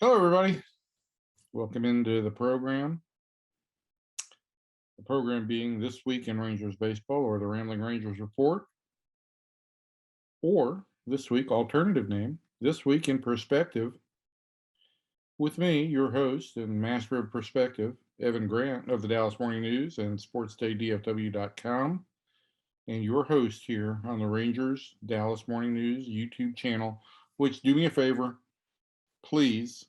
Hello, everybody. Welcome into the program. The program being This Week in Rangers Baseball, or the Rambling Rangers Report, or this week, alternative name, This Week in Perspective, with me, your host and master of perspective, Evan Grant of the Dallas Morning News and SportsDayDFW.com, and your host here on the Rangers Dallas Morning News YouTube channel, which, do me a favor, please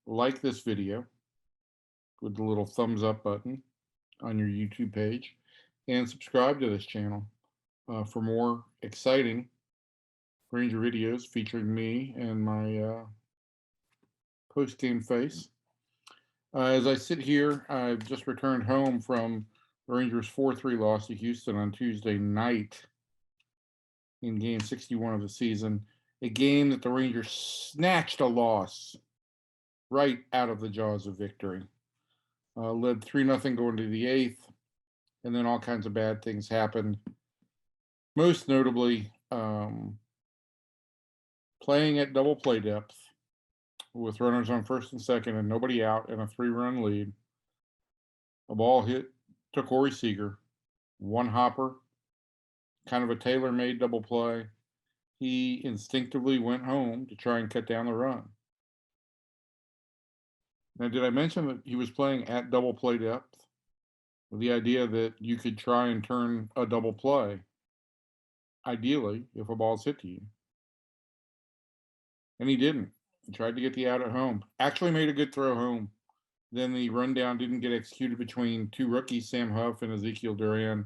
like this video with the little thumbs up button on your YouTube page and subscribe to this channel for more exciting Ranger videos featuring me and my post-game face. As I sit here, I've just returned home from the Rangers' 4-3 loss to Houston on Tuesday night in Game 61 of the season, a game that the Rangers snatched a loss right out of the jaws of victory. Led 3-0 going to the eighth, and then all kinds of bad things happened. Most notably, playing at double play depth with runners on first and second and nobody out and a 3-run lead. A ball hit to Corey Seager, one hopper, kind of a tailor-made double play. He instinctively went home to try and cut down the run. Now, did I mention that he was playing at double play depth? With the idea that you could try and turn a double play, ideally, if a ball's hit to you. And he didn't. He tried to get the out at home. Actually made a good throw home. Then the rundown didn't get executed between two rookies, Sam Huff and Ezekiel Duran.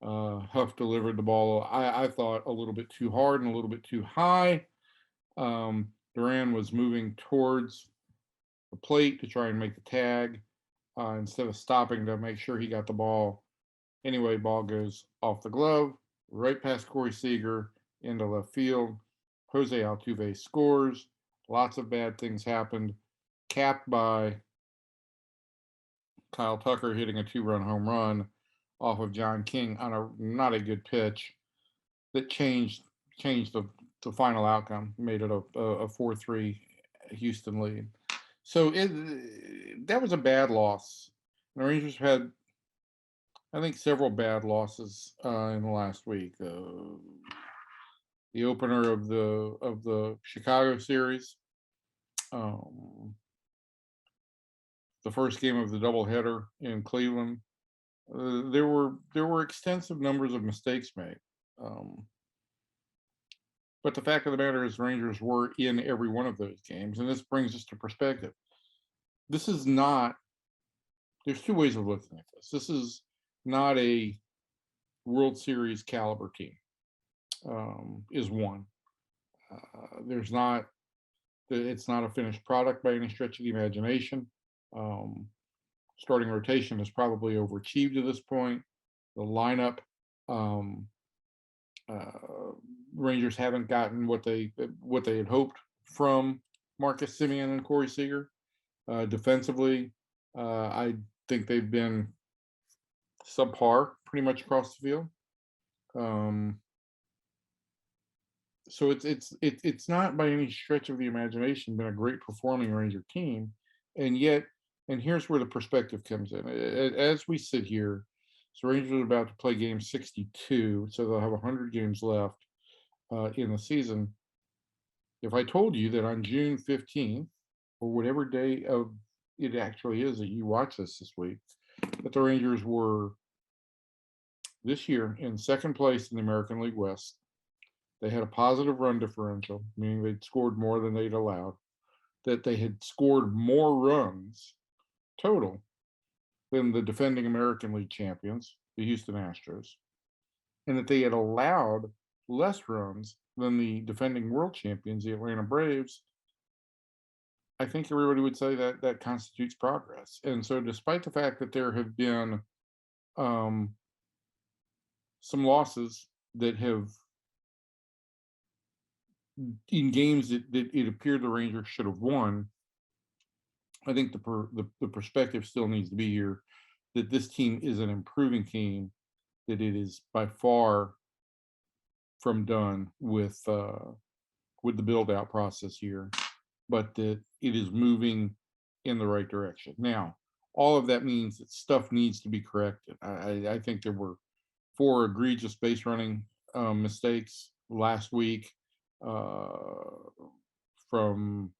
Huff delivered the ball, I thought, a little bit too hard and a little bit too high. Duran was moving towards the plate to try and make the tag instead of stopping to make sure he got the ball. Anyway, ball goes off the glove, right past Corey Seager into left field. Jose Altuve scores. Lots of bad things happened, capped by Kyle Tucker hitting a 2-run home run off of John King on a not a good pitch that changed the final outcome, made it a 4-3 Houston lead. So that was a bad loss. The Rangers had, I think, several bad losses in the last week. The opener of the Chicago series, the first game of the doubleheader in Cleveland. There were extensive numbers of mistakes made. But the fact of the matter is, Rangers were in every one of those games, and this brings us to perspective. This is not. There's two ways of looking at this. This is not a World Series caliber team. Is one. There's not. It's not a finished product by any stretch of the imagination. Starting rotation is probably overachieved to this point. The lineup, Rangers haven't gotten what they had hoped from Marcus Semien and Corey Seager. Defensively, I think they've been subpar pretty much across the field. So it's not by any stretch of the imagination been a great performing Ranger team, and yet, and here's where the perspective comes in. As we sit here, so Rangers are about to play game 62, so they'll have 100 games left in the season. If I told you that on June 15th, or whatever day of it actually is that you watch this week, that the Rangers were this year in second place in the American League West, they had a positive run differential, meaning they'd scored more than they'd allowed, that they had scored more runs total than the defending American League champions, the Houston Astros, and that they had allowed less runs than the defending world champions, the Atlanta Braves. I think everybody would say that that constitutes progress. And so, despite the fact that there have been some losses that have, in games that it appeared the Rangers should have won, I think the perspective still needs to be here that this team is an improving team, that it is by far from done with the build out process here, but that it is moving in the right direction. Now, all of that means that stuff needs to be corrected. I think there were four egregious base running mistakes last week, uh, from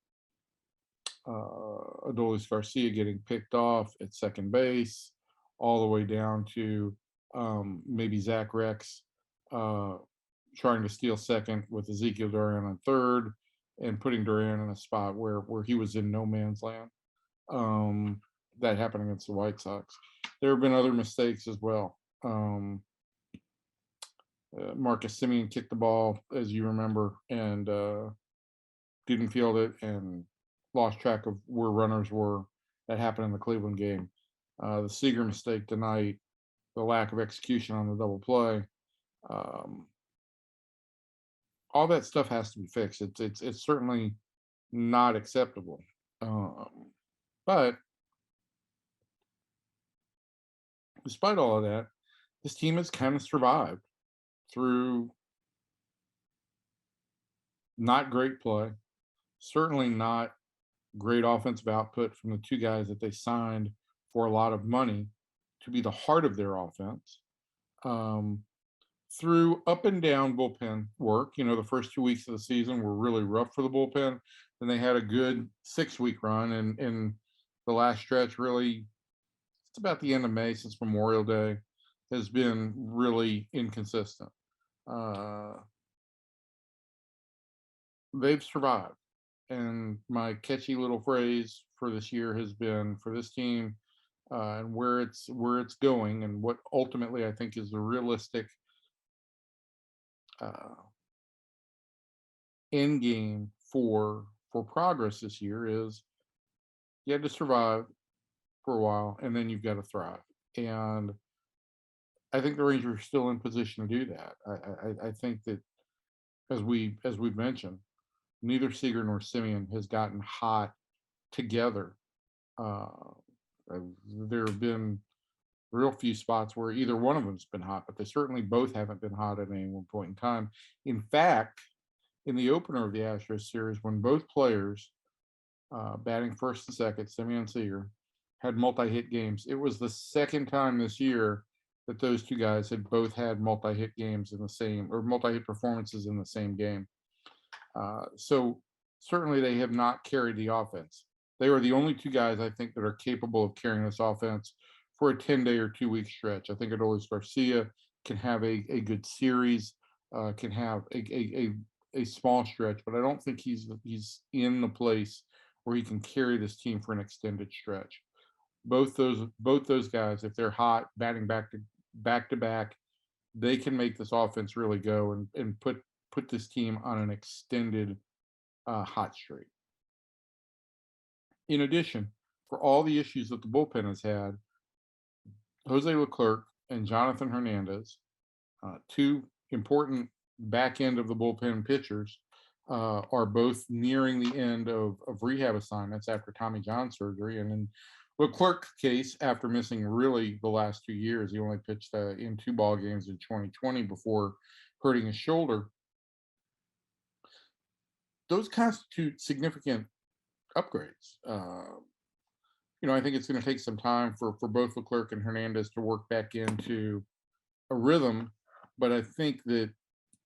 Adolis Garcia getting picked off at second base, all the way down to maybe Zach Rex uh, trying to steal second with Ezekiel Duran on third, and putting Duran in a spot where he was in no man's land. Um, that happened against the White Sox. There have been other mistakes as well. Marcus Simeon kicked the ball, as you remember, and didn't field it and lost track of where runners were. That happened in the Cleveland game. The Seager mistake tonight, the lack of execution on the double play, um, all that stuff has to be fixed. It's certainly not acceptable. But despite all of that, this team has kind of survived through not great play, certainly not great offensive output from the two guys that they signed for a lot of money to be the heart of their offense. Um, Through up and down bullpen work, the first 2 weeks of the season were really rough for the bullpen. Then they had a good 6 week run, and the last stretch, really, it's about the end of May since Memorial Day, has been really inconsistent. Uh, they've survived. And my catchy little phrase for this year has been, for this team, and where it's going, and what ultimately I think is the realistic uh, end game for progress this year, is you had to survive for a while, and then you've got to thrive. And I think the Rangers are still in position to do that. I think that, as we've mentioned, neither Seager nor Simeon has gotten hot together. Uh, there have been real few spots where either one of them's been hot, but they certainly both haven't been hot at any one point in time. In fact, in the opener of the Astros series, when both players, batting first and second, Simeon and Seager, had multi-hit games, it was the second time this year that those two guys had both had multi-hit games in the same, or multi-hit performances in the same game. So certainly they have not carried the offense. They are the only two guys I think that are capable of carrying this offense for a 10-day or 2 week stretch. I think Adolis Garcia can have a good series, can have a small stretch, but I don't think he's in the place where he can carry this team for an extended stretch. Both those guys, if they're hot, batting back to back, they can make this offense really go, and put this team on an extended hot streak. In addition, for all the issues that the bullpen has had, Jose Leclerc and Jonathan Hernandez, two important back end of the bullpen pitchers, are both nearing the end of rehab assignments after Tommy John surgery. And in Leclerc's case, after missing really the last 2 years, he only pitched in two ball games in 2020 before hurting his shoulder. Those constitute significant upgrades. I think it's going to take some time for both Leclerc and Hernandez to work back into a rhythm, but I think that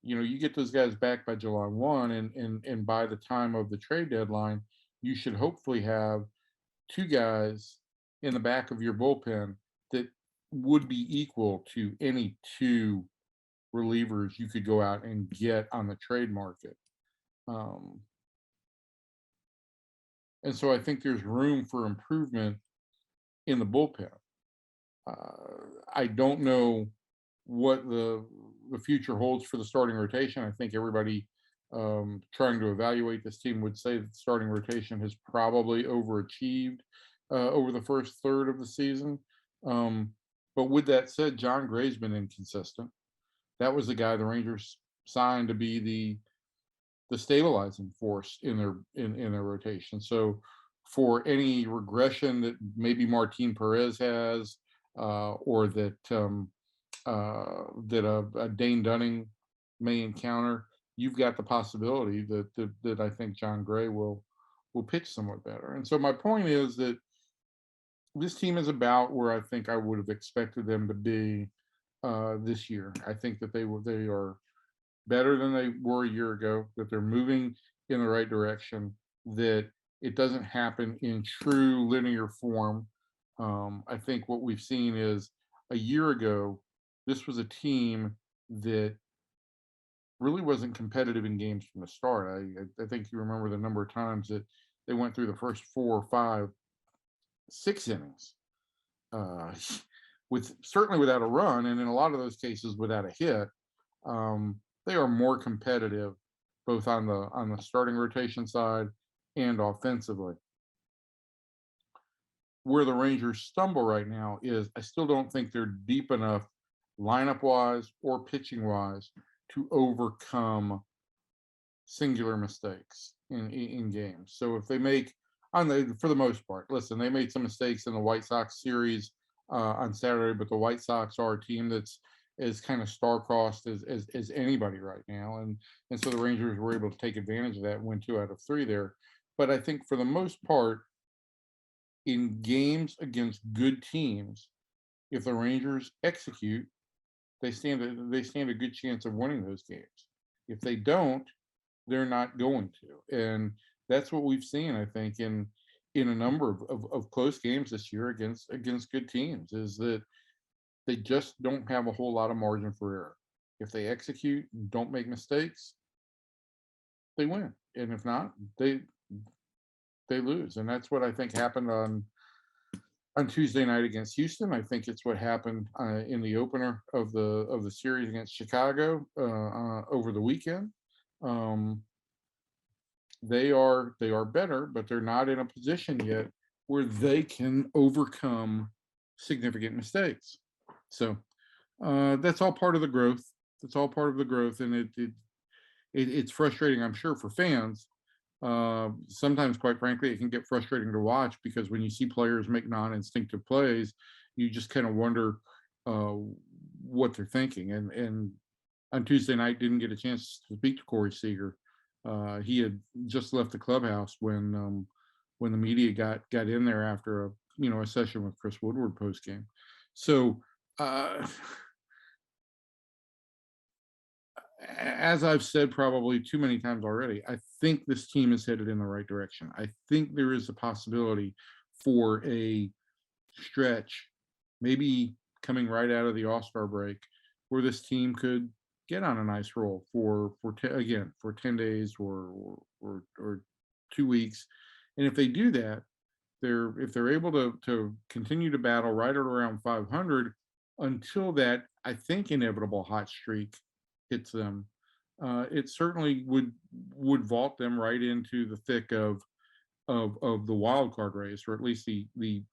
you get those guys back by July 1, and by the time of the trade deadline, you should hopefully have two guys in the back of your bullpen that would be equal to any two relievers you could go out and get on the trade market. Um, and so I think there's room for improvement in the bullpen. I don't know what the future holds for the starting rotation. I think everybody trying to evaluate this team would say that the starting rotation has probably overachieved over the first third of the season. But with that said, John Gray's been inconsistent. That was the guy the Rangers signed to be the stabilizing force in their rotation. So for any regression that maybe Martin Perez has, or that a Dane Dunning may encounter, you've got the possibility that I think John Gray will will pitch somewhat better. And so my point is that this team is about where I think I would have expected them to be this year. I think that they are better than they were a year ago, that they're moving in the right direction, that it doesn't happen in true linear form. I think what we've seen is a year ago, this was a team that really wasn't competitive in games from the start. I think you remember the number of times that they went through the first 4 or 5, 6 innings, uh, with certainly without a run, and in a lot of those cases without a hit. They are more competitive both on the starting rotation side and offensively. Where the Rangers stumble right now is I still don't think they're deep enough lineup wise or pitching wise to overcome singular mistakes in games. So if they make on the for the most part, listen, they made some mistakes in the White Sox series on Saturday, but the White Sox are a team that's as kind of star-crossed as anybody right now, and so the Rangers were able to take advantage of that and win 2 out of 3 there. But I think for the most part, in games against good teams, if the Rangers execute, they stand a good chance of winning those games. If they don't, they're not going to. And that's what we've seen, I think, in a number of close games this year against good teams, is that they just don't have a whole lot of margin for error. If they execute, don't make mistakes, they win. And if not, they lose. And that's what I think happened on Tuesday night against Houston. I think it's what happened in the opener of the series against Chicago over the weekend. Um, they are better, but they're not in a position yet where they can overcome significant mistakes. So that's all part of the growth. That's all part of the growth, and it's frustrating, I'm sure, for fans. Sometimes, quite frankly, it can get frustrating to watch because when you see players make non-instinctive plays, you just kind of wonder uh, what they're thinking. And on Tuesday night, didn't get a chance to speak to Corey Seager. He had just left the clubhouse when the media got in there after a session with Chris Woodward post game. So uh, as I've said probably too many times already, I think this team is headed in the right direction. I think there is a possibility for a stretch, maybe coming right out of the All-Star break, where this team could get on a nice roll again for 10 days or 2 weeks. And if they do that, if they're able to continue to battle right at around 500 until that, I think, inevitable hot streak hits them, it certainly would vault them right into the thick of the wild card race, or at least the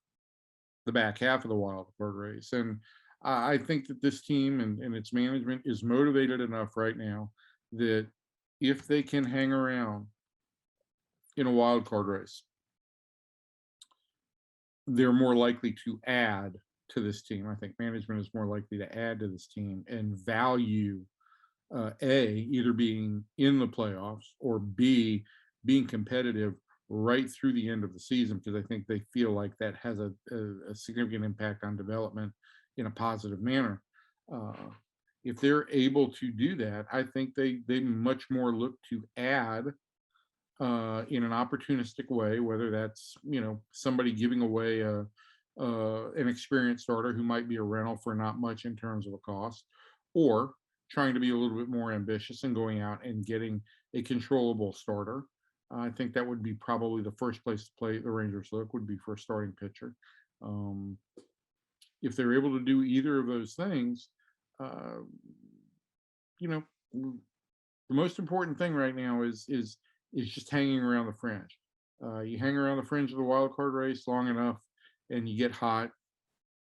back half of the wild card race. And I think that this team and its management is motivated enough right now that if they can hang around in a wild card race, they're more likely to add to this team. I think management is more likely to add to this team and value either being in the playoffs, or B, being competitive right through the end of the season, because I think they feel like that has a significant impact on development in a positive manner. Uh, if they're able to do that, I think they much more look to add in an opportunistic way, whether that's somebody giving away an experienced starter who might be a rental for not much in terms of a cost, or trying to be a little bit more ambitious and going out and getting a controllable starter. I think that would be probably the first place to play the Rangers look, would be for a starting pitcher. Um, if they're able to do either of those things, uh, you know, the most important thing right now is just hanging around the fringe. You hang around the fringe of the wild card race long enough, and you get hot.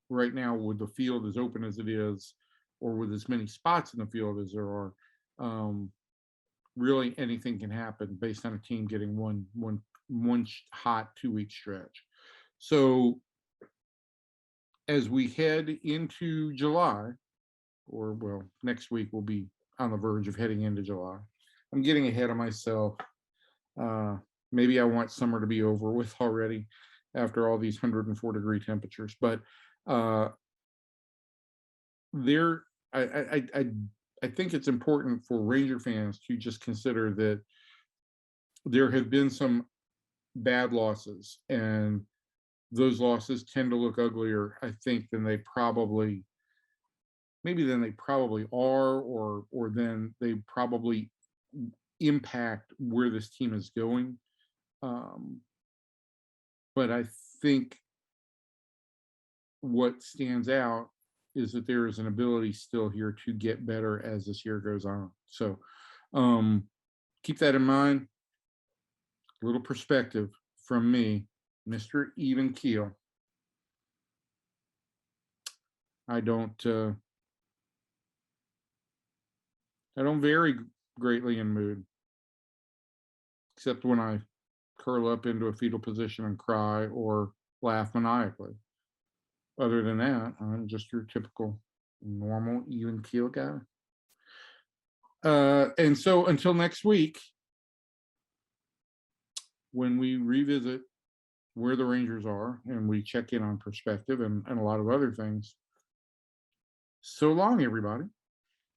Right now, with the field as open as it is, or with as many spots in the field as there are, um, really anything can happen based on a team getting one hot 2 week stretch. So as we head into July, or well, next week we'll be on the verge of heading into July. I'm getting ahead of myself. Uh, Maybe I want summer to be over with already after all these 104-degree temperatures. But uh, there, I think it's important for Ranger fans to just consider that there have been some bad losses, and those losses tend to look uglier, I think, than they probably maybe than they probably are, or than they probably impact where this team is going. Um, but I think what stands out is that there is an ability still here to get better as this year goes on. So um, keep that in mind. A little perspective from me, Mr. Even Keel. I don't I don't vary greatly in mood, except when I curl up into a fetal position and cry or laugh maniacally. Other than that, I'm just your typical normal even keel guy. And so until next week, when we revisit where the Rangers are and we check in on perspective and a lot of other things. So long, everybody.